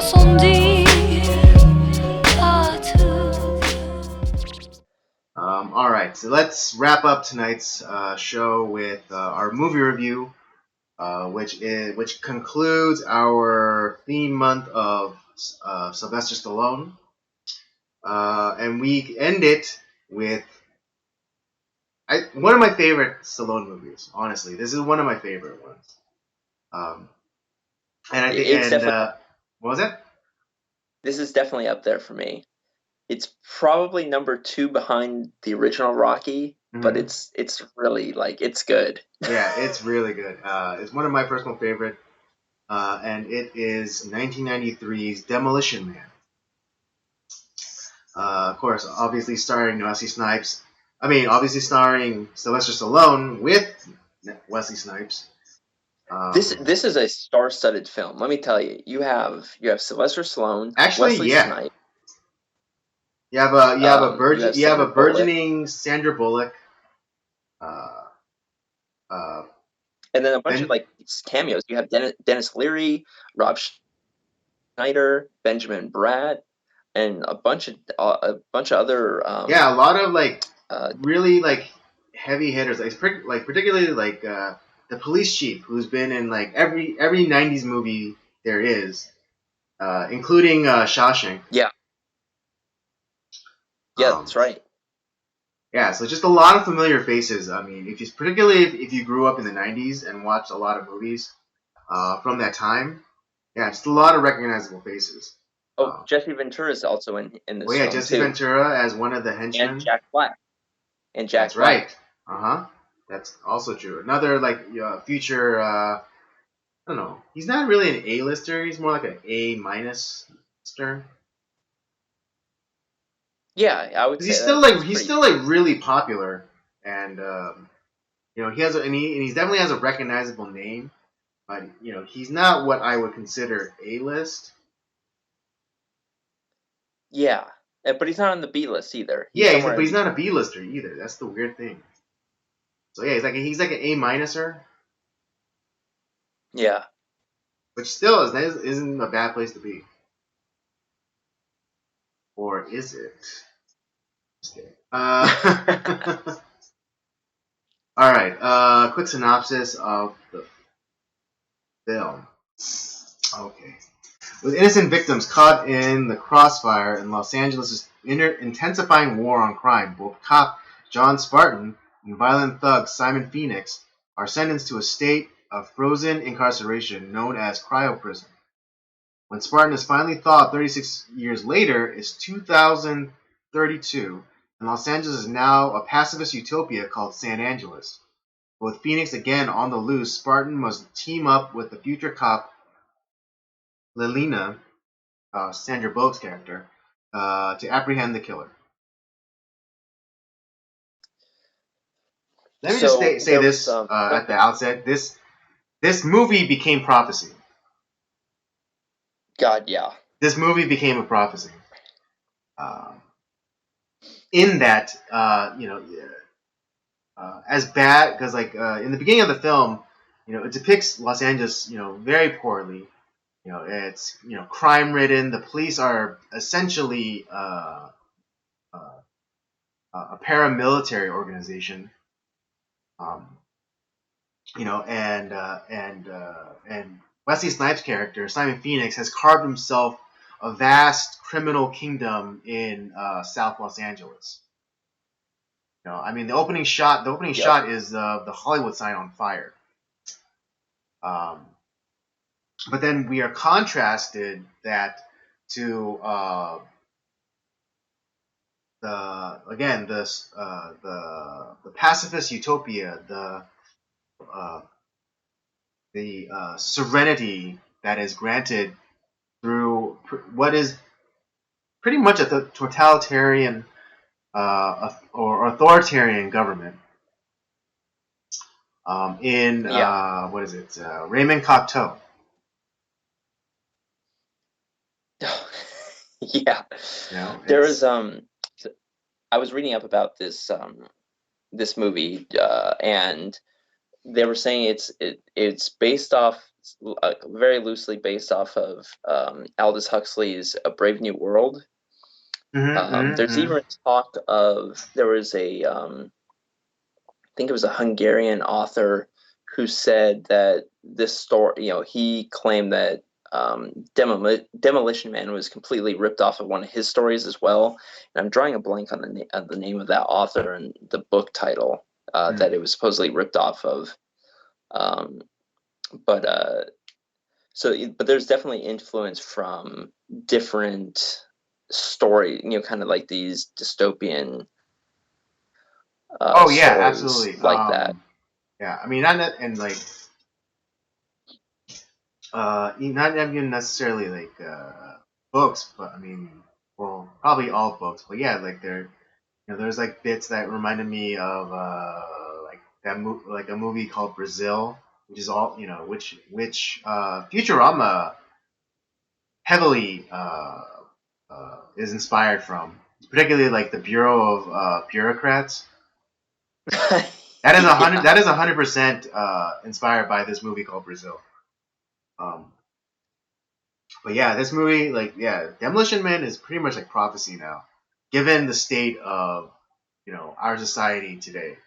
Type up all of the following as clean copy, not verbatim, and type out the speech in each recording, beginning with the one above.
70 pas tout. All right, so let's wrap up tonight's show with our movie review, which concludes our theme month of Sylvester Stallone, and we end it with one of my favorite Stallone movies. Honestly, this is one of my favorite ones. And I think, It's and definitely what was it? this is definitely up there for me. It's probably number 2 behind the original Rocky, but Mhm. it's really it's good. Yeah, it's really good. It's one of my personal favorite, and it is 1993's Demolition Man. Of course, obviously starring Wesley Snipes. Obviously starring Sylvester Stallone with Wesley Snipes. This is a star-studded film. Let me tell you. You have Sylvester Stallone, Actually, Wesley yeah, Snipes. you have a You have Sandra Bullock, burgeoning Sandra Bullock. Uh, uh, and then a bunch of ben, cameos. You have Dennis Leary, Rob Schneider, Benjamin Bratt, and a bunch of other. yeah, a lot of Uh, really heavy hitters. Particularly the police chief, who's been in every '90s movie there is, including Shawshank. yeah, Um, that's right. yeah, so just a lot of familiar faces. Particularly if you grew up in the '90s and watched a lot of movies from that time, yeah, just a lot of recognizable faces. Oh, Jesse Ventura is also in Well, this yeah, film Jesse too, Ventura as one of the and henchmen. Jack Black. And That's Jack Black. right. That's also true. Another future. I don't know. He's not really an A-lister. He's more like an A-lister. Yeah, I would say He's still that's he's pretty. still really popular, and he has and he definitely has a recognizable name, but he's not what I would consider A-list. Yeah, but he's not on the B list either. He's Yeah, somewhere but in he's not a between. B-lister either. That's the weird thing. So yeah, he's like an A-minuser, Yeah. which still isn't a bad place to be. Or is it? Just kidding. All right. Quick synopsis of the film. Okay. With innocent victims caught in the crossfire in Los Angeles' intensifying war on crime, both cop John Spartan and violent thug Simon Phoenix are sentenced to a state of frozen incarceration known as cryoprison. When Spartan is finally thawed 36 years later, it's 2032, and Los Angeles is now a pacifist utopia called San Angeles. With Phoenix again on the loose, Spartan must team up with the future cop Lelina, Sandra Bullock's character, to apprehend the killer. Let me just So say there was this at the outset: this movie became prophecy. God, yeah. This movie became a prophecy. In that, as bad because in the beginning of the film, it depicts Los Angeles, very poorly. It's crime ridden. The police are essentially a paramilitary organization. Um, and Wesley Snipes' character Simon Phoenix has carved himself a vast criminal kingdom in South Los Angeles. The opening shot. The opening shot is the Hollywood sign on fire. But then we are contrasted that to the pacifist utopia, the serenity that is granted through what is pretty much a totalitarian or authoritarian government. In what is it? Raymond Cocteau. Yeah. There was I was reading up about this this movie, and they were saying it's based off very loosely based off of Aldous Huxley's A Brave New World. There's even talk of there was I think it was a Hungarian author who said that this story, he claimed that Demolition Man was completely ripped off of one of his stories as well. And I'm drawing a blank on the name of that author and the book title that it was supposedly ripped off of. But there's definitely influence from different story, kind of like these dystopian Oh yeah, stories absolutely. like that. Yeah, I mean, not that, and like, not even necessarily like books, but I mean, well, probably all books. But yeah, like there's like bits that reminded me of like like a movie called Brazil, which is all which Futurama heavily is inspired from, particularly like the Bureau of Bureaucrats. That is Yeah. that is 100% inspired by this movie called Brazil. But yeah, this movie, like, yeah, Demolition Man is pretty much like prophecy now, given the state of our society today.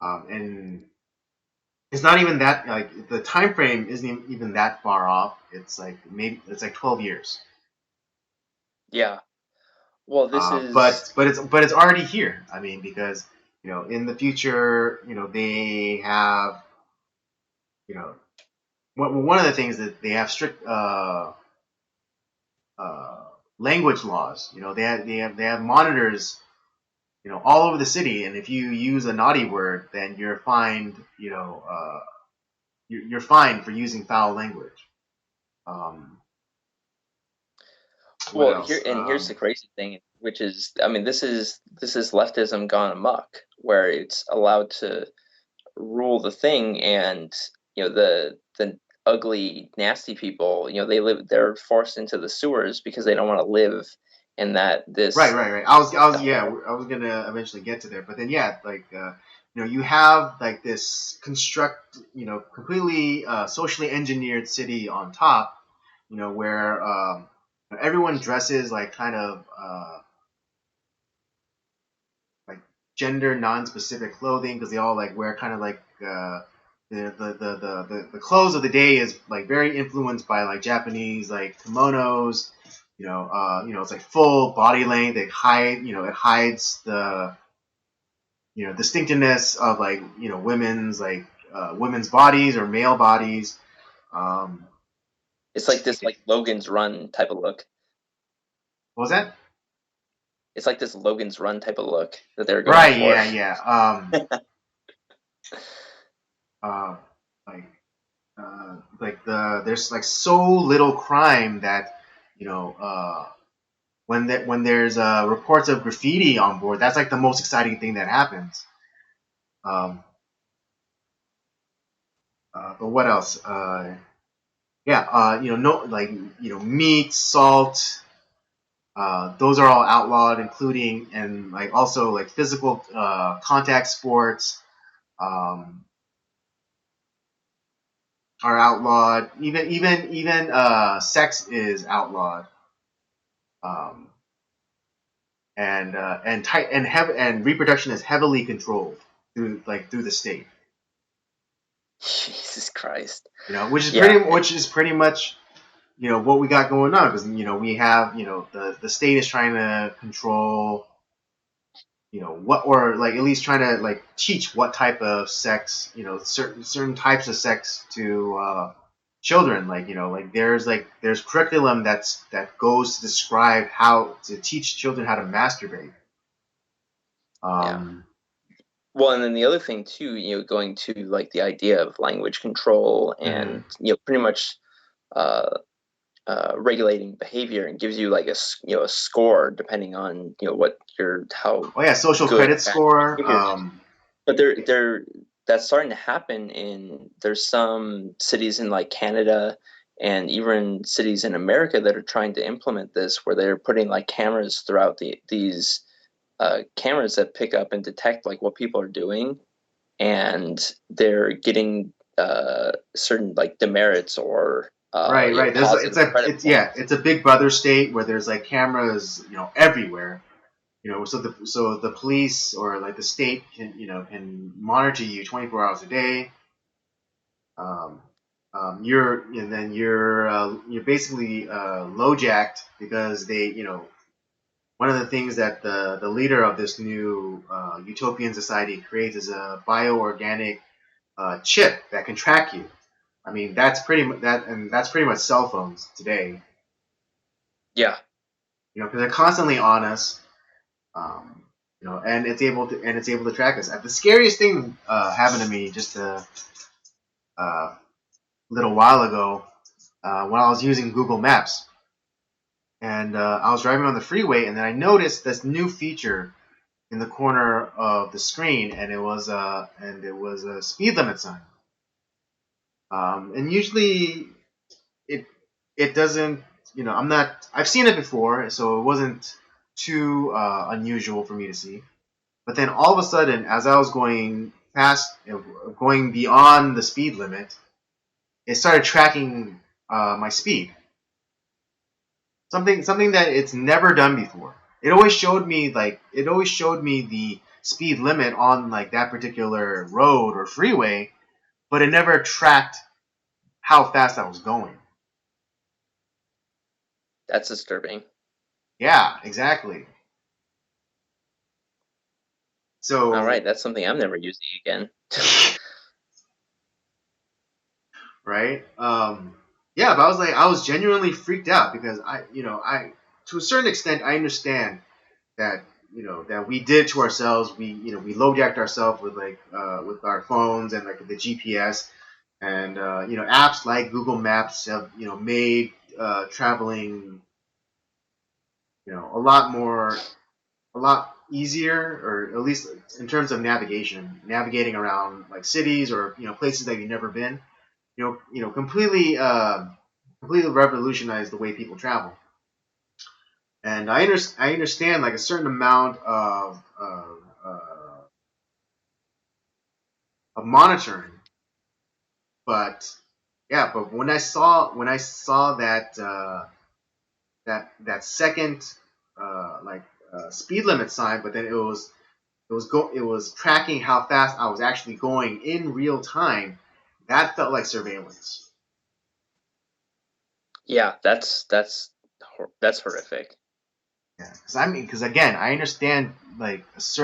And it's not even that, like, the time frame isn't even that far off. It's like maybe it's like 12 years. Yeah. Well, this is But it's already here. I mean, because in the future, they have one of the things that they have strict language laws. They have monitors all over the city, and if you use a naughty word, then you're fined. You're fined for using foul language. What well else? here's the crazy thing, which is, I mean, this is leftism gone amok, where it's allowed to rule the thing, and the ugly, nasty people, they're forced into the sewers because they don't want to live in this. Right. I was gonna eventually get to there, but then yeah, like you have like this completely socially engineered city on top, where everyone dresses like kind of like gender non-specific clothing because they all like wear kind of like the clothes of the day is like very influenced by like Japanese like kimonos. It's like full body length. It hides the distinctiveness of like women's bodies or male bodies. It's like this, like, Logan's Run type of look. What was that? It's like this Logan's Run type of look that they're going Right? for. Yeah. Like there's like so little crime that when there's reports of graffiti on board, that's like the most exciting thing that happens. But what else? No, like meat, salt. Those are all outlawed, including and like also like physical contact sports are outlawed. Even sex is outlawed. And reproduction is heavily controlled through the state. Jesus Christ. Which is pretty much what we got going on, because we have the state is trying to control what, or like at least trying to like teach what type of sex, certain types of sex to children. Like there's curriculum that goes to describe how to teach children how to masturbate. Well, and then the other thing too, going to like the idea of language control and pretty much regulating behavior, and gives you like a score depending on what how. Oh yeah, social credit score. But that's starting to happen there's some cities in like Canada and even cities in America that are trying to implement this, where they're putting like cameras throughout these cameras that pick up and detect like what people are doing, and they're getting certain like demerits or Right. positive credit points. It's a Big Brother state where there's like cameras, everywhere. So the police or like the state can monitor you 24 hours a day. Um, you're basically low-jacked because one of the things that the leader of this new utopian society creates is a bioorganic chip that can track you. I mean, that's pretty much cell phones today. Yeah. Because they're constantly on us. And it's able to track us. The scariest thing happened to me just a little while ago when I was using Google Maps, and I was driving on the freeway, and then I noticed this new feature in the corner of the screen, and it was a speed limit sign. And usually it doesn't. I've seen it before, so it wasn't too unusual for me to see. But then all of a sudden, as I was going going beyond the speed limit, it started tracking my speed. Something that it's never done before. It always showed me the speed limit on like that particular road or freeway, but it never tracked how fast I was going. That's disturbing. Yeah, exactly. So All right, that's something I'm never using again. right? Yeah, but I was genuinely freaked out because to a certain extent, I understand that, that we did to ourselves. We low-jacked ourselves with our phones and like the GPS and, apps like Google Maps have, made, traveling, a lot easier, or at least in terms of navigating around like cities or, places that you've never been. Completely revolutionized the way people travel. And I understand like a certain amount of monitoring, but yeah, but when I saw that second speed limit sign, but then it was tracking how fast I was actually going in real time. That felt like surveillance. Yeah, that's horrific. Yeah, because again, I understand like there's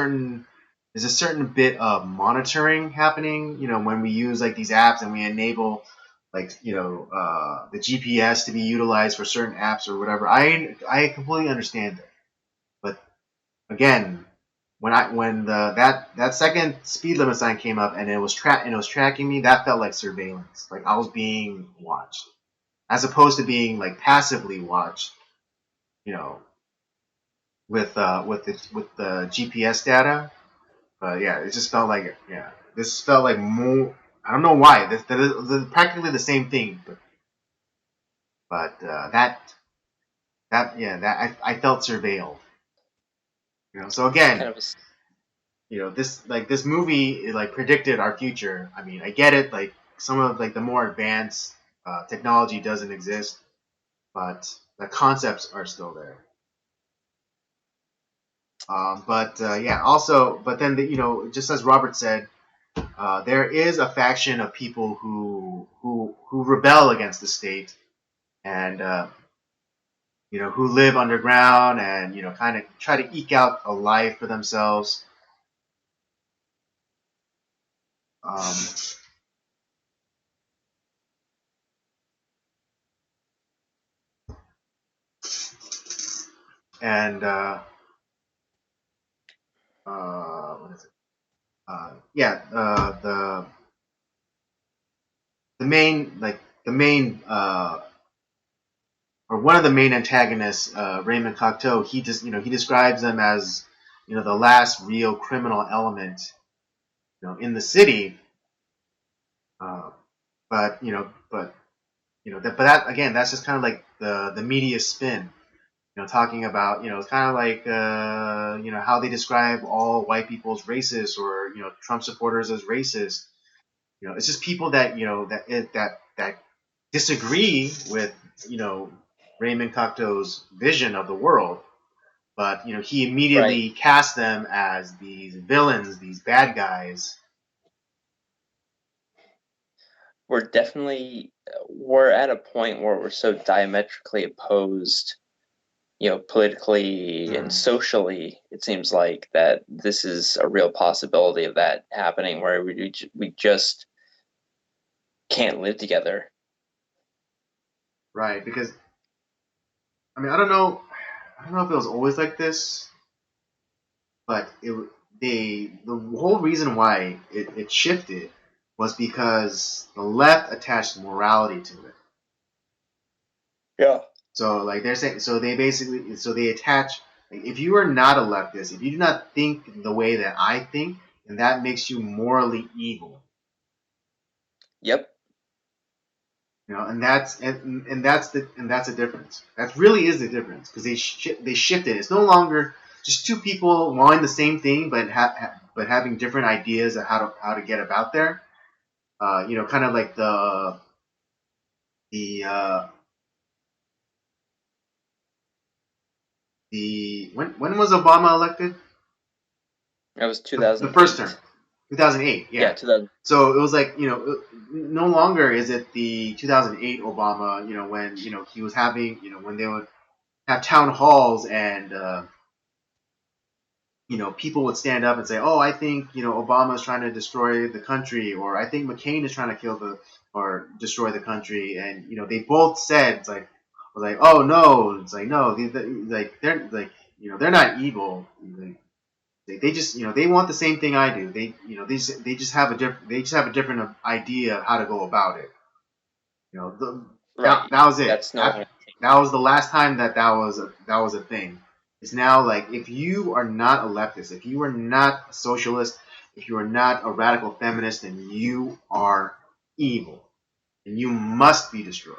a certain bit of monitoring happening. When we use like these apps and we enable like the GPS to be utilized for certain apps or whatever. I completely understand that. But again, when that second speed limit sign came up and it was tracking me, that felt like surveillance. Like I was being watched, as opposed to being like passively watched. You know, with the GPS data. But yeah, it just felt like this felt like more. I don't know why. They're practically the same thing, but I felt surveilled. So again, Kind of this movie it, like predicted our future. I mean, I get it. Like some of like the more advanced technology doesn't exist, but the concepts are still there. But then just as Robert said, there is a faction of people who rebel against the state and who live underground and kind of try to eke out a life for themselves. Um, and what is it? The main the main or one of the main antagonists, Raymond Cocteau, he describes them as the last real criminal element in the city. Uh, but that again, that's just kind of like the media spin. Talking about it's kind of like how they describe all white people as racist or Trump supporters as racist. It's just people that that disagree with Raymond Cocteau's vision of the world, but he Right. immediately cast them as these villains, these bad guys. We're at a point where we're so diametrically opposed, politically and socially. It seems like that this is a real possibility of that happening, where we just can't live together. Right, because I don't know if it was always like this, but the whole reason why it shifted was because the left attached morality to it. Yeah. So like they're saying, they attach. Like, if you are not a leftist, if you do not think the way that I think, then that makes you morally evil. Yep. And that's the difference. That really is the difference, because they shifted. It's no longer just two people wanting the same thing, but having different ideas of how to get about there. Kind of like the when was Obama elected? That was The first 2008. term, 2008. Yeah, Yeah. 2000. So it was like no longer is it the 2008 Obama. When he was having when they would have town halls and people would stand up and say, "Oh, I think Obama is trying to destroy the country," or "I think McCain is trying to kill or destroy the country," and they both said "Oh no," it's like no, they're like they're not evil. They just they want the same thing I do. They just have a different idea of how to go about it. Right. That was it. That's no longer. That was the last time that was a thing. It's now like, if you are not a leftist, if you are not a socialist, if you are not a radical feminist, then you are evil, and you must be destroyed.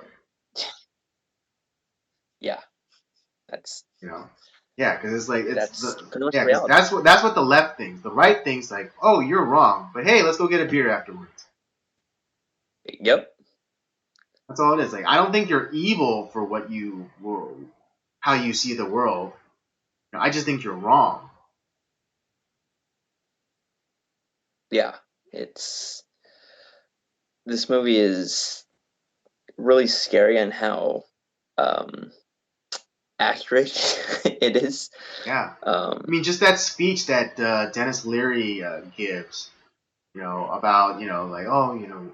Yeah. That's Yeah, because it's like pretty much because reality. that's what the left thinks. The right thinks like, oh, you're wrong, but hey, let's go get a beer afterwards. Yep. That's all it is. Like, I don't think you're evil for how you see the world. I just think you're wrong. Yeah. This movie is really scary on how accurate it is. Yeah. I mean, just that speech that Dennis Leary gives, about like, oh,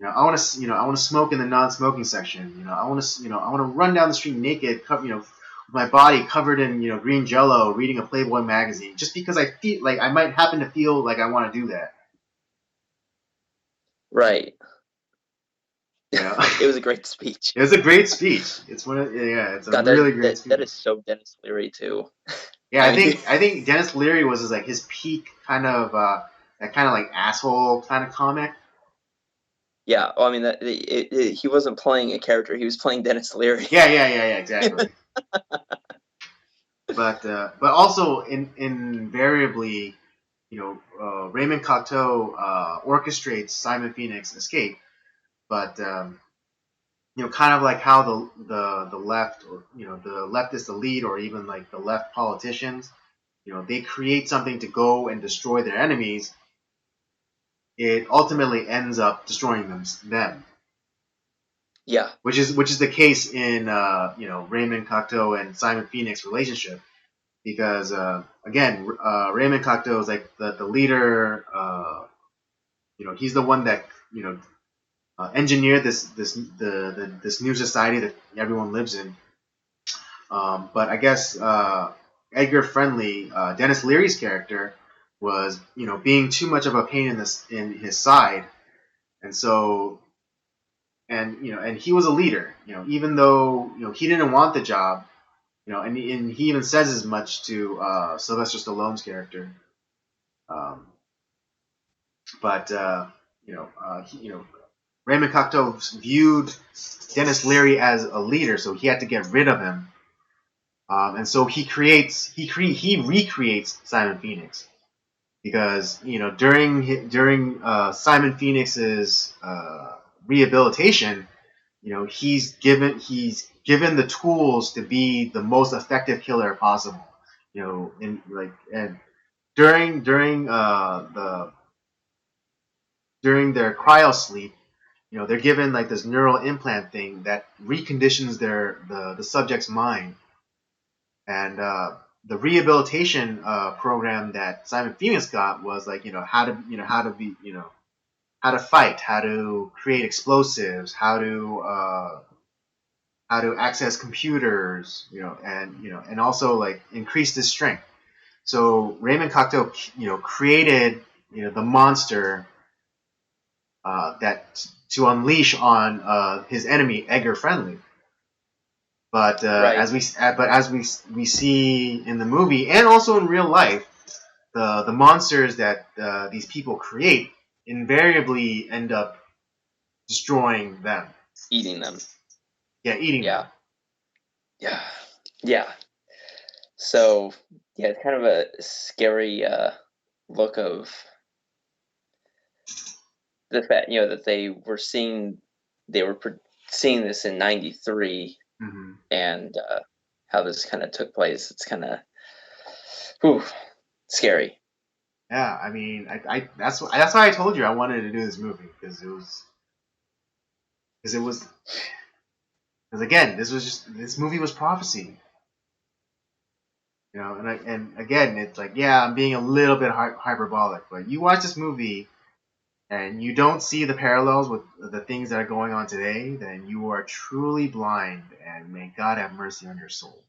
I want to I want to smoke in the non-smoking section. I want to I want to run down the street naked, with my body covered in green Jello, reading a Playboy magazine, just because I feel like I might happen to feel like I want to do that. Right. Yeah. It was a great speech. It was a great speach. It's really great speech. That is so Dennis Leary too. Yeah, I think Dennis Leary was his peak kind of that kind of like asshole kind of comic. Yeah, well, I mean he wasn't playing a character; he was playing Dennis Leary. Yeah, exactly. but also invariably, Raymond Cocteau orchestrates Simon Phoenix's escape, but kind of like how the left, or the leftist elite, or even like the left politicians, they create something to go and destroy their enemies. It ultimately ends up destroying them. Yeah. Which is the case in Raymond Cocteau and Simon Phoenix relationship, because again, Raymond Cocteau is like the leader. He's the one that engineered this new society that everyone lives in. But I guess Edgar Friendly, Dennis Leary's character, was being too much of a pain in his side, and so and he was a leader. Even though he didn't want the job. And he even says as much to Sylvester Stallone's character. But Raymond Cocteau viewed Dennis Leary as a leader, so he had to get rid of him. And so he recreates Simon Phoenix. because during Simon Phoenix's rehabilitation, he's given the tools to be the most effective killer possible. And during during their cryo sleep, they're given like this neural implant thing that reconditions the subject's mind. And the rehabilitation program that Simon Phoenix got was like how to fight, how to create explosives, how to access computers, and also like increase his strength. So Raymond Cocteau, created the monster that to unleash on his enemy Edgar Friendly. But Right. as we see in the movie and also in real life, the monsters that these people create invariably end up destroying them. Eating them. Yeah, eating them. Yeah. So yeah, it's kind of a scary look of the fact that they were seeing this in '93, Mm-hmm. and how this kind of took place. It's kind of scary. Yeah, I mean, that's why I told you I wanted to do this movie because again, this movie was prophecy. And again, it's like, yeah, I'm being a little bit hyperbolic, but you watch this movie and you don't see the parallels with the things that are going on today, then you are truly blind, and may God have mercy on your soul.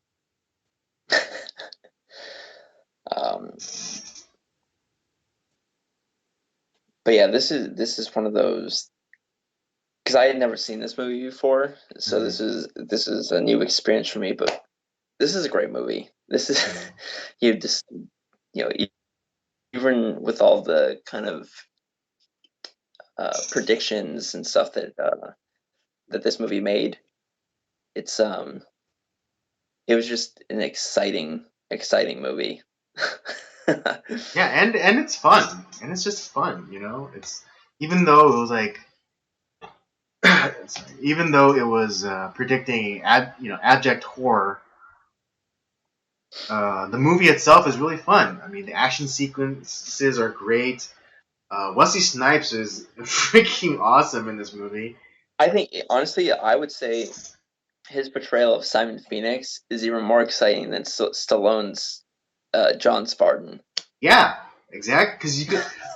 But yeah, this is one of those, because I had never seen this movie before, so Mm-hmm. this is a new experience for me. But this is a great movie. This is you just even with all the kind of predictions and stuff that this movie made, it's it was just an exciting movie. Yeah, and it's fun, and it's just fun, It's even though it was like, even though it was predicting abject horror. The movie itself is really fun. I mean, the action sequences are great. Wesley Snipes is freaking awesome in this movie. I think, honestly, I would say his portrayal of Simon Phoenix is even more exciting than Stallone's John Spartan. Yeah, exactly.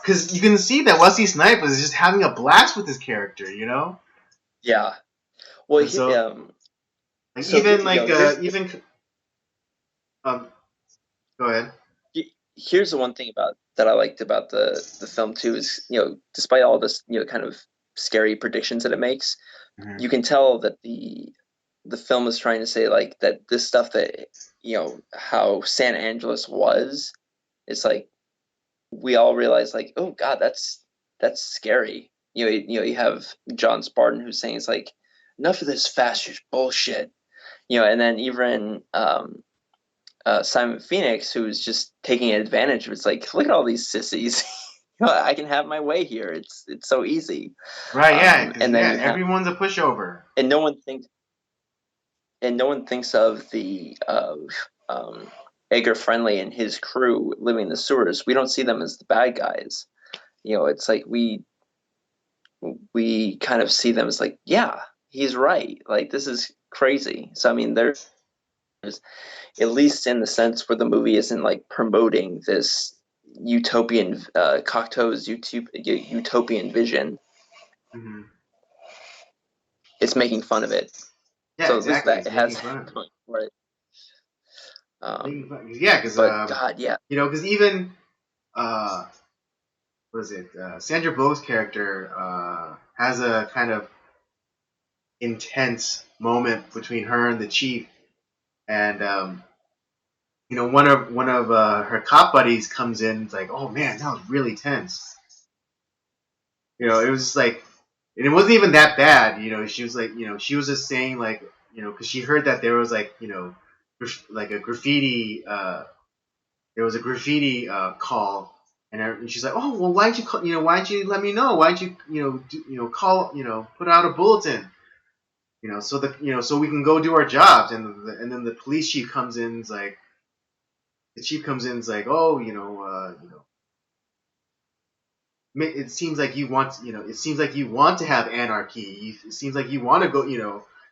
Because you can see that Wesley Snipes is just having a blast with his character. Yeah. Well, And so, like, so even like here's um, go ahead. here's the one thing that I liked about the film too is, despite all this kind of scary predictions that it makes, Mm-hmm. you can tell that the film is trying to say like that this stuff that how San Angeles was, it's like we all realize like, oh God, that's scary. You have John Spartan who's saying it's like, enough of this fascist bullshit. And then even Simon Phoenix, who's just taking advantage of it. It's like, look at all these sissies. I can have my way here. It's so easy. Right? Yeah. Because And then you have, everyone's a pushover. and no one thinks of the Edgar Friendly and his crew living in the sewers. We don't see them as the bad guys. It's like we kind of see them as like, yeah, he's right. Like, this is crazy. So I mean, there's, at least in the sense where the movie isn't like promoting this utopian Cocteau's utopian vision. Mm-hmm. It's making fun of it. Yeah, So at least exactly. that It's it making has fun of it. right. Yeah, because But God, yeah. because even what is it? Sandra Bullock's character has a kind of intense moment between her and the chief, and one of her cop buddies comes in. It's like, oh man, that was really tense. It was just like, and it wasn't even that bad. She was like, she was just saying like, because she heard that there was like, like a graffiti. There was a graffiti call And she's like, oh well, why'd you call, why'd you let me know? Why'd you call, put out a bulletin, so that so we can go do our jobs. And then the police chief comes in, and is like, oh, it seems like you want, to have anarchy. It seems like you want to go,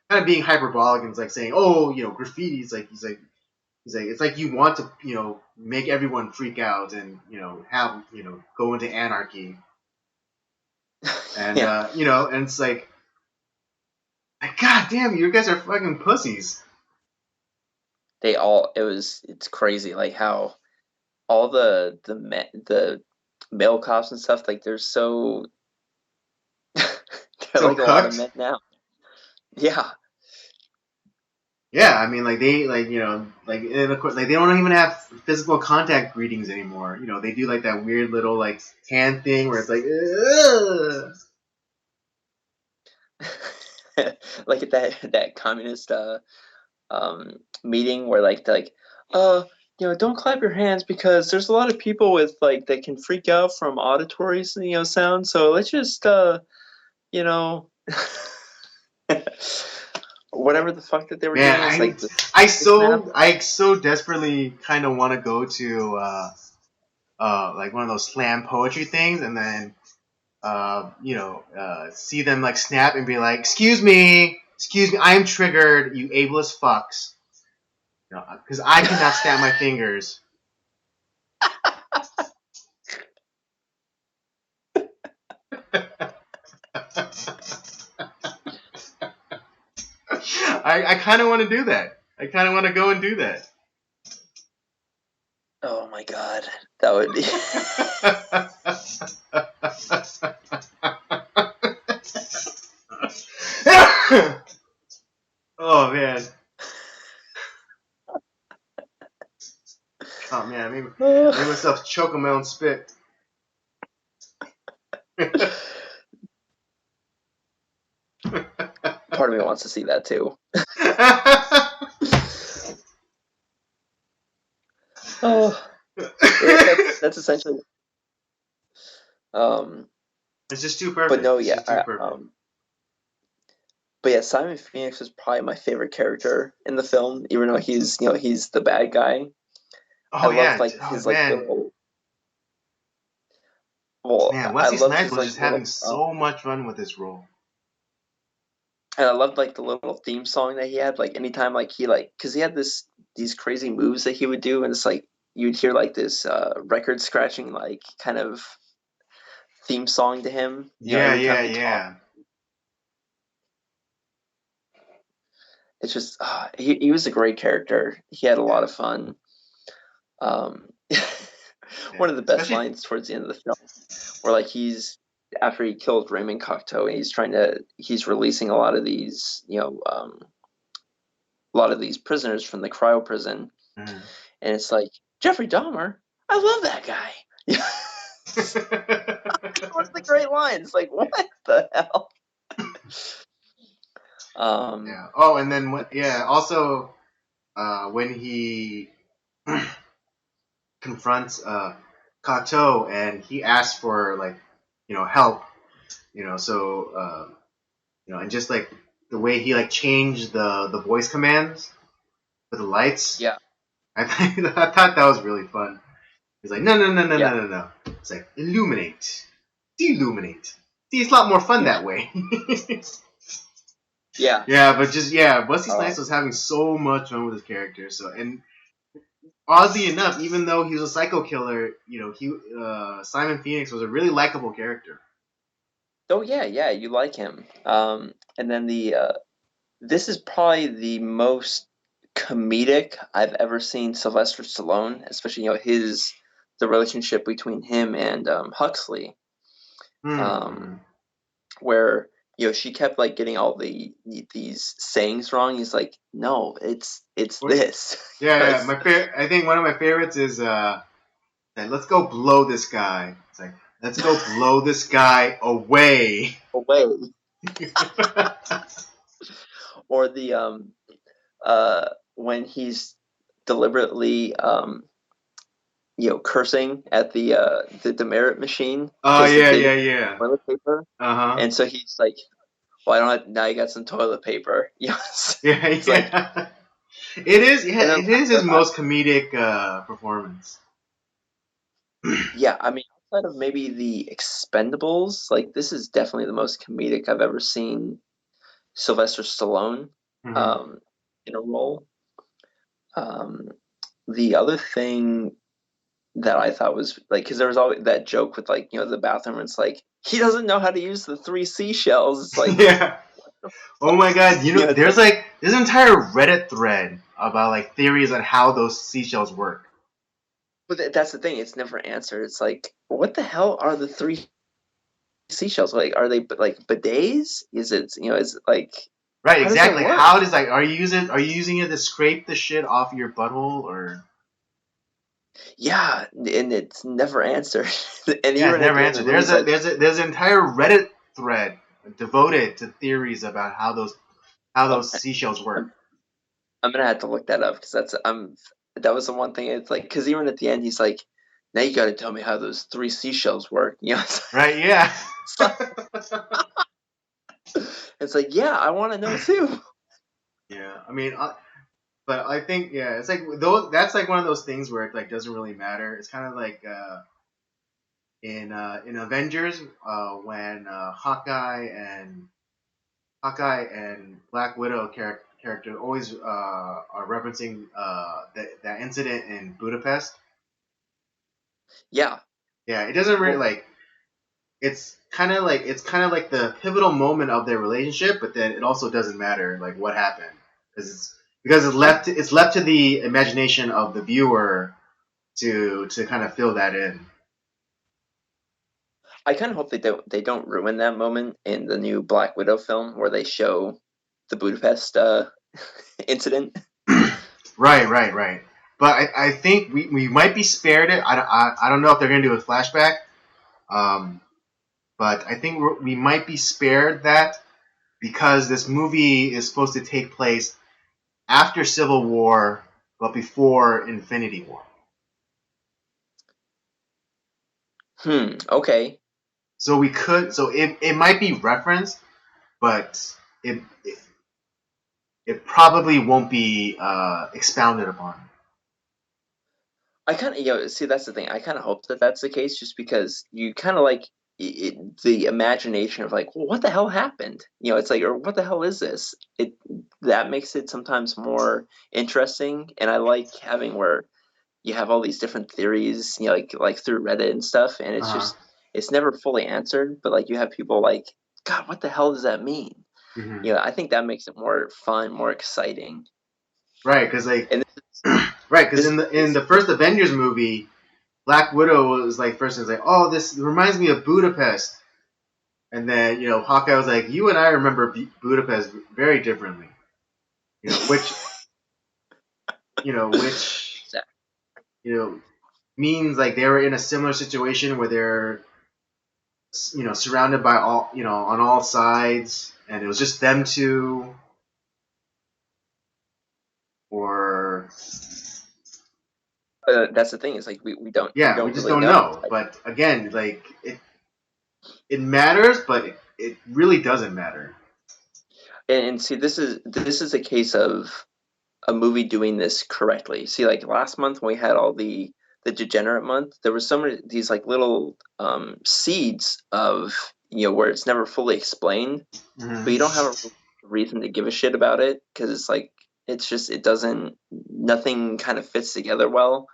kind of being hyperbolic, and it's like saying, oh, graffiti. He's like, it's like you want to, make everyone freak out and, have, go into anarchy. And, Yeah. And it's like, God damn, you guys are fucking pussies. It's crazy, like how all the male cops and stuff, like they're so they're So like a lot of cooked. men now. Yeah. Yeah, I mean, like they, and of course, like they don't even have physical contact greetings anymore. They do like that weird little like hand thing where it's like, ugh. Like at that communist meeting where don't clap your hands because there's a lot of people with like that can freak out from auditory sound, so let's just you know whatever the fuck that they were Man, doing is like I so desperately kind of want to go to like one of those slam poetry things, and then see them like snap and be like, excuse me, I am triggered, you ableist fucks, because I cannot snap my fingers. I kind of want to do that. I kind of want to go and do that. Oh my god, that would be Oh man. Oh man, maybe myself choke on my own spit. part of me wants to see that too. Oh, that's essentially It's just too perfect. but no, It's yeah, just too perfect. but yeah, Simon Phoenix was probably my favorite character in the film, even though he's the bad guy. I Oh love yeah. like Oh his like man. little. Well, Man, I Wesley loved Snipes his was like just having little, so much fun with this role. and I loved like the little theme song that he had. Like anytime like he like, because he had these crazy moves that he would do, and it's like you'd hear like this record scratching like kind of theme song to him. Yeah, Every time yeah, he talked, yeah. it's just he was a great character. He had a lot Yeah, of fun. Um, yeah. one of the best Especially, lines towards the end of the film, where like he's after he killed Raymond Cocteau, and he's releasing a lot of these a lot of these prisoners from the cryo prison, mm. and it's like Jeffrey Dahmer, I love that guy. What's the great line? It's like what the hell? Yeah. Oh, and then yeah. Also, when he confronts Kato, and he asks for like, help. So and just like the way he like changed the voice commands for the lights. Yeah, I thought that was really fun. He's like, no, no, no, no, yeah, no, no, no. It's like illuminate, deluminate. See, it's a lot more fun yeah, that way. yeah. Yeah, but just Wesley Snipes Um, was having so much fun with his character. So, and oddly enough, even though he was a psycho killer, he Simon Phoenix was a really likable character. oh yeah, yeah, you like him. And then this is probably the most comedic I've ever seen Sylvester Stallone, especially the relationship between him and Huxley, um, Hmm. where she kept like getting all these sayings wrong. He's like, no, it's this. Yeah, yeah. 'Cause- I think one of my favorites is let's go blow this guy. It's like, let's go blow this guy away. away, or the when he's deliberately cursing at the demerit machine Oh because the yeah, kid yeah, didn't yeah. have toilet paper, Uh huh. and so he's like, "Well, I don't have, now you got some toilet paper." Yeah, It's like, yeah. It is. Yeah, and then it is his most comedic performance. yeah, I mean, outside of maybe the Expendables, like this is definitely the most comedic I've ever seen Sylvester Stallone Hmm. um, in a role. Um, the other thing that I thought was like, because there was always that joke with like the bathroom. It's like he doesn't know how to use the three seashells. It's like Yeah. Oh my God! it's like, there's an entire Reddit thread about like theories on how those seashells work. but that's the thing. It's never answered. It's like, what the hell are the three seashells? Like, are they like bidets? Is it is it like Right, how does that exactly. work? How does like are you using it to scrape the shit off your butthole or Yeah, and it's never answered. And yeah, it's even at never the end of answered. the movie, he's like, There's an entire Reddit thread devoted to theories about how oh, those seashells work. I'm, I'm gonna have to look that up because that was the one thing. It's like because even at the end, he's like, now you got to tell me how those three seashells work. Right? Yeah. It's like, it's like yeah, I want to know too. Yeah. I mean, but I think yeah, it's like those. That's like one of those things where it like doesn't really matter. It's kind of like in Avengers when Hawkeye and Black Widow character always are referencing that incident in Budapest. Yeah, Yeah, it doesn't really well, like it's kind of like the pivotal moment of their relationship, but then it also doesn't matter like what happened because yeah. it's left to the imagination of the viewer to kind of fill that in. I kind of hope they don't ruin that moment in the new Black Widow film where they show the Budapest incident. Right, right, right. But I think we might be spared it. I don't know if they're gonna do a flashback. Um, but I think we might be spared that because this movie is supposed to take place after Civil War, but before Infinity War. Okay. So it might be referenced, but it probably won't be expounded upon. I kind of, see, that's the thing. I kind of hope that that's the case, just because you kind of like the imagination of like, well, what the hell happened? It's like, or what the hell is this? It that makes it sometimes more interesting, and I like having where you have all these different theories, like through Reddit and stuff, and it's Uh-huh. just it's never fully answered, but like you have people like, God, what the hell does that mean? Hmm. I think that makes it more fun, more exciting, Right, because like and right, because this in the first Avengers movie, Black Widow was like first was like, oh, this reminds me of Budapest, and then Hawkeye was like, you and I remember Budapest very differently. You know which you know which you know means like they were in a similar situation where they're surrounded by all on all sides, and it was just them two, or that's the thing is like we yeah, we don't just really don't know. know. But again, like it matters, but it really doesn't matter. And see, this is a case of a movie doing this correctly. See, like last month when we had all the degenerate month, there was so many these like little seeds of where it's never fully explained, but you don't Hmm. have a reason to give a shit about it because it's like it's just it doesn't nothing kind of fits together well.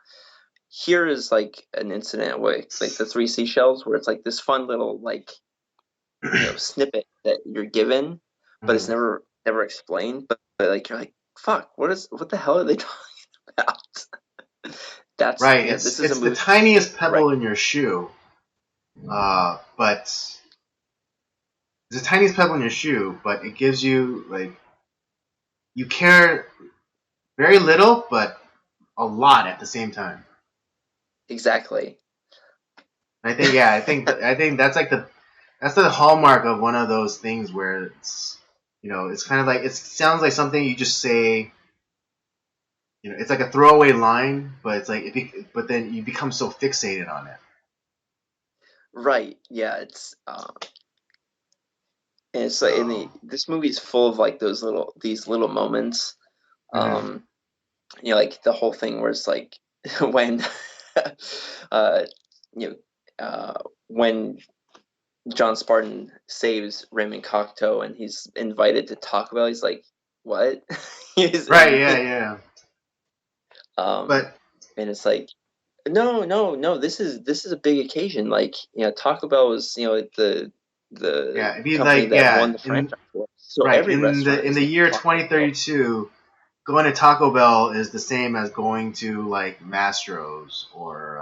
Here is like an incident where like the three seashells where it's like this fun little like snippet that you're given, but it's Hmm. never explained. But like you're like, fuck, what the hell are they talking about? That's Right, this is a it's the movie tiniest correct. pebble in your shoe, but it's the tiniest pebble in your shoe, but it gives you like you care very little, but a lot at the same time. Exactly. I think yeah, I think that's the hallmark of one of those things where it's it's kind of like it sounds like something you just say it's like a throwaway line, but it's like but then you become so fixated on it. Right. Yeah. It's like So this movie's full of like these little moments. mhm. Um, like the whole thing where it's like when, uh, you know, when John Spartan saves Raymond Cocteau and he's invited to Taco Bell, he's like, "What?" he's Right, and yeah, yeah. um, But and it's like, no, no, no. This is a big occasion. Like, Taco Bell was, the yeah, it'd be company like that won yeah, the franchise for. So right every in restaurant the is named year Taco Bell. 2032, going to Taco Bell is the same as going to like Mastro's or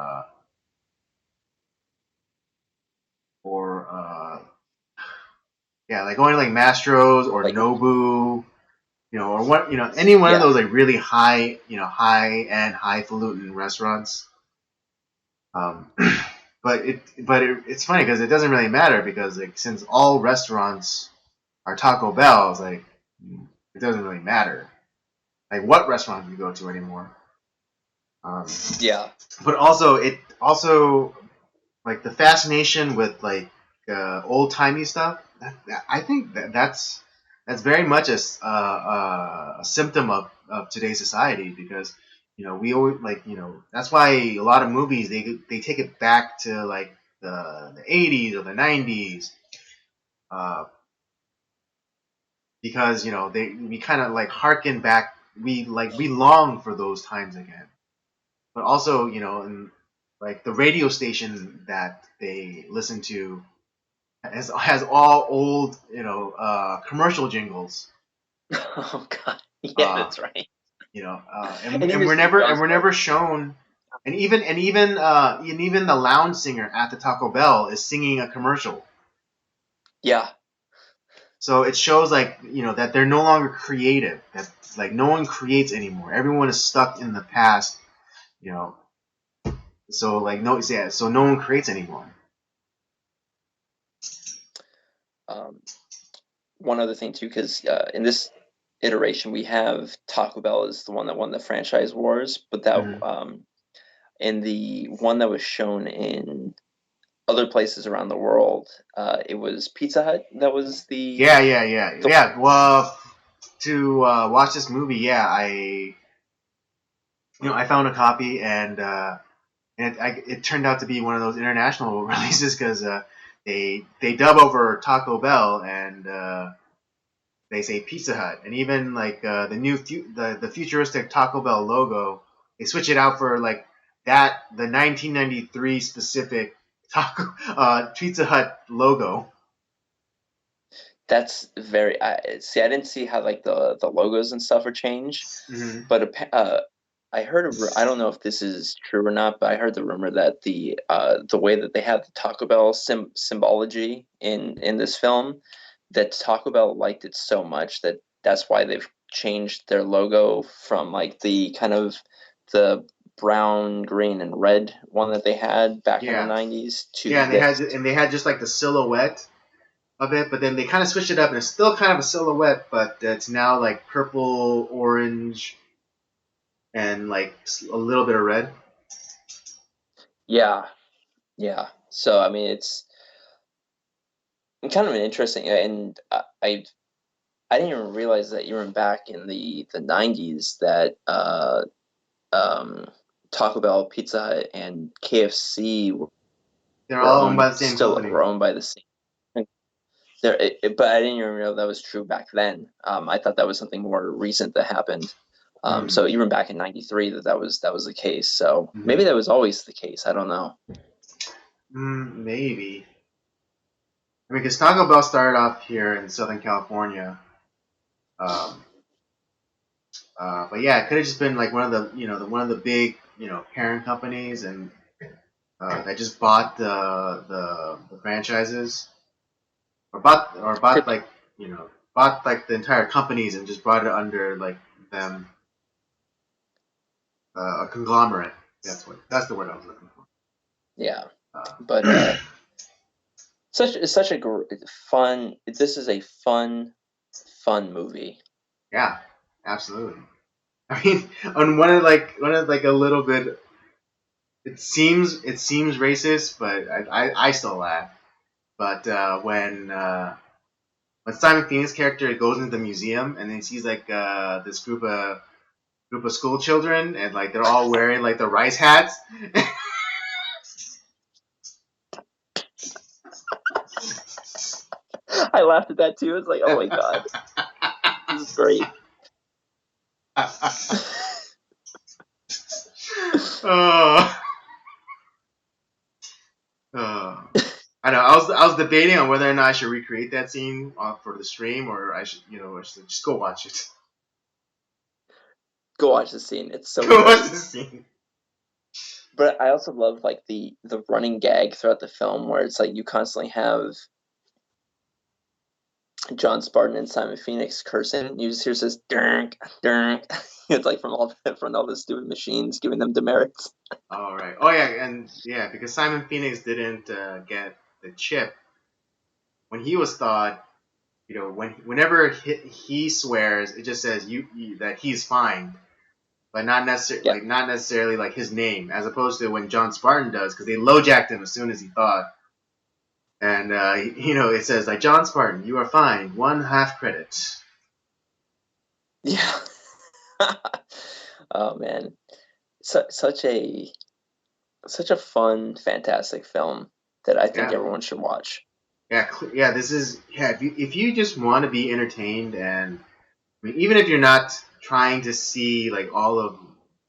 yeah, like going to like Mastro's or Like, Nobu, or what, any one of yeah, those like really high, high end, highfalutin restaurants. Um, it's funny because it doesn't really matter because like since all restaurants are Taco Bell's, like it doesn't really matter like what restaurant you go to anymore. Um, yeah. but also it also like the fascination with like old timey stuff. I think that's very much a symptom of today's society because we always like that's why a lot of movies they take it back to like the 80s or the 90s uh, because we kind of like harken back we long for those times again, but also and like the radio station that they listen to has all old commercial jingles. Oh God, yeah, uh that's right. and, And and even we're Steve never and John's we're part. never shown, and even the lounge singer at the Taco Bell is singing a commercial. Yeah, So it shows like that they're no longer creative, that like no one creates anymore, everyone is stuck in the past. you know so like no yeah so no one creates anymore. um, one other thing too, because in this iteration we have Taco Bell is the one that won the franchise wars, but that Hmm. in the one that was shown in other places around the world, it was Pizza Hut that was Yeah, yeah, yeah, the yeah. Well, to watch this movie, yeah, I found a copy, and it turned out to be one of those international releases because they dub over Taco Bell and they say Pizza Hut, and even like the futuristic Taco Bell logo, they switch it out for like the 1993 specific Taco Pizza Hut logo. That's very. I didn't see how like the logos and stuff are changed, Hmm. but I heard I don't know if this is true or not, but I heard the rumor that the way that they have the Taco Bell symbology in this film, that Taco Bell liked it so much that that's why they've changed their logo from like the kind of the brown, green, and red one that they had back in the Yeah, 90s yeah, to this. and they had just like the silhouette of it, but then they kind of switched it up, and it's still kind of a silhouette, but it's now like purple, orange, and like a little bit of red. Yeah, yeah. So I mean, it's kind of an interesting, and I didn't even realize that even back in the 90s that um, Taco Bell, Pizza Hut, and KFC They're all owned by the same company. were owned by the same. But I didn't even know that was true back then. I thought that was something more recent that happened. Mm-hmm. So even back in '93, that was the case. So Mm-hmm. maybe that was always the case. I don't know. Maybe. I mean, because Taco Bell started off here in Southern California, um, but yeah, it could have just been like one of one of the big parent companies, and that just bought the franchises, or bought Could like bought like the entire companies and just brought it under like them, a conglomerate. That's the word I was looking for. Yeah, Uh, but it's such a fun. This is a fun movie. yeah, absolutely. I mean, on one of a little bit. It seems racist, but I still laugh. But when Simon Phoenix character goes into the museum and then he sees like this group of school children and like they're all wearing like the rice hats. I laughed at that too. It's like, oh my god, this is great. Oh. Oh. I know. I was debating on whether or not I should recreate that scene for the stream, or I should just go watch it. Go watch the scene. It's so Go good. watch the scene. But I also love like the running gag throughout the film where it's like you constantly have John Spartan and Simon Phoenix cursing. You just hear this "dunk, dunk." It's like from all the stupid machines giving them demerits. All right. Oh yeah, and yeah, because Simon Phoenix didn't get the chip when he was thought. Whenever he swears, it just says that he's fine, but Yeah. not necessarily like his name, as opposed to when John Spartan does, because they lowjacked him as soon as he thought, and it says like John Spartan, you are fine, 1/2 credit. Yeah. Oh man. Such a fun, fantastic film that I think Yeah, everyone should watch. yeah. This is if you just want to be entertained, and I mean, even if you're not trying to see like all of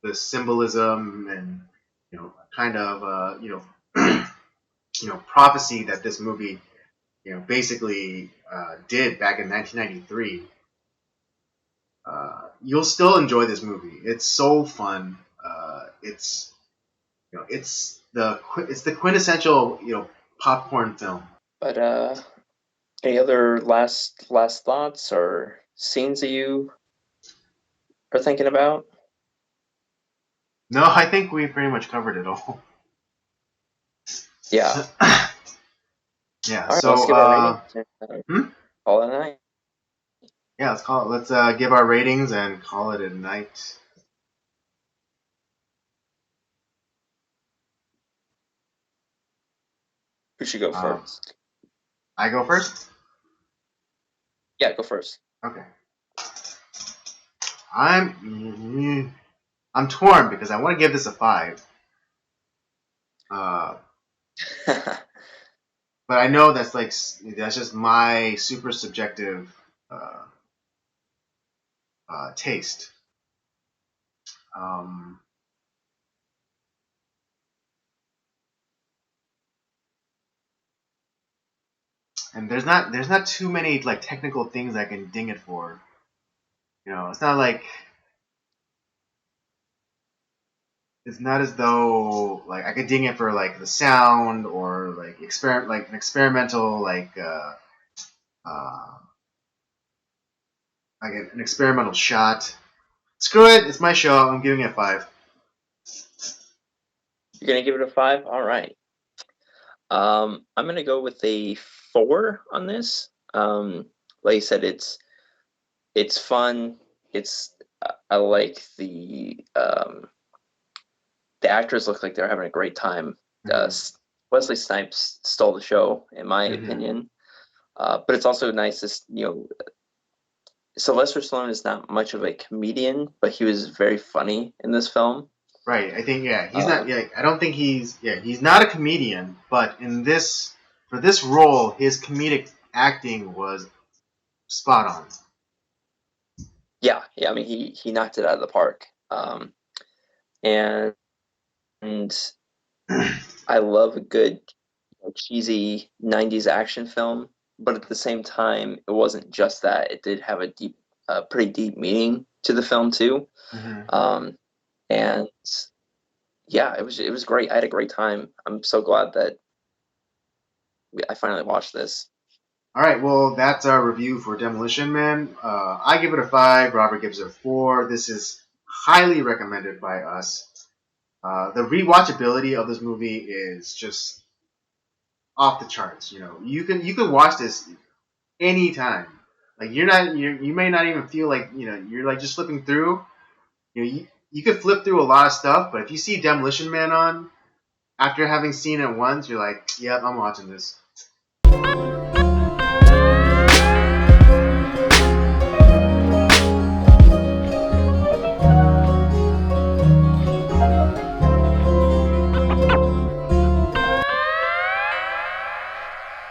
the symbolism and kind of prophecy that this movie basically did back in 1993, you'll still enjoy this movie. It's so fun. It's the quintessential popcorn film. But any other last thoughts or scenes that you are thinking about? No, I think we pretty much covered it all. Yeah. Yeah. All right, So let's give our rating. hmm? Call it a night. Yeah, let's call it. Let's give our ratings and call it a night. Who should go Um, first? I go first. Yeah, go first. Okay. I'm torn because I want to give this a 5. Uh, but I know that's just my super subjective uh, taste. Um, and there's not too many like technical things I can ding it for. It's not like it's not as though like I could ding it for like the sound or like an experimental uh, like an experimental shot. Screw it, it's my show. I'm giving it a 5. You're gonna give it a 5? All right. I'm gonna go with a 4 on this. Like I said, it's fun. I like the actors look like they're having a great time. Mm-hmm. Wesley Snipes stole the show, in my Mm-hmm. opinion. But it's also nice to Sylvester Stallone is not much of a comedian, but he was very funny in this film. Right. I think he's not. Yeah, I don't think he's not a comedian, but for this role, his comedic acting was spot on. Yeah. I mean, he knocked it out of the park. And I love a good cheesy '90s action film, but at the same time, it wasn't just that. It did have pretty deep meaning to the film too. Mm-hmm. And yeah, it was great. I had a great time. I'm so glad that I finally watched this. All right, well, that's our review for Demolition Man. I give it a 5. Robert gives it a 4. This is highly recommended by us. The rewatchability of this movie is just off the charts. You can watch this anytime. Like you may not even feel like you're like just flipping through. you could flip through a lot of stuff, but if you see Demolition Man on after having seen it once, you're like, yep, I'm watching this.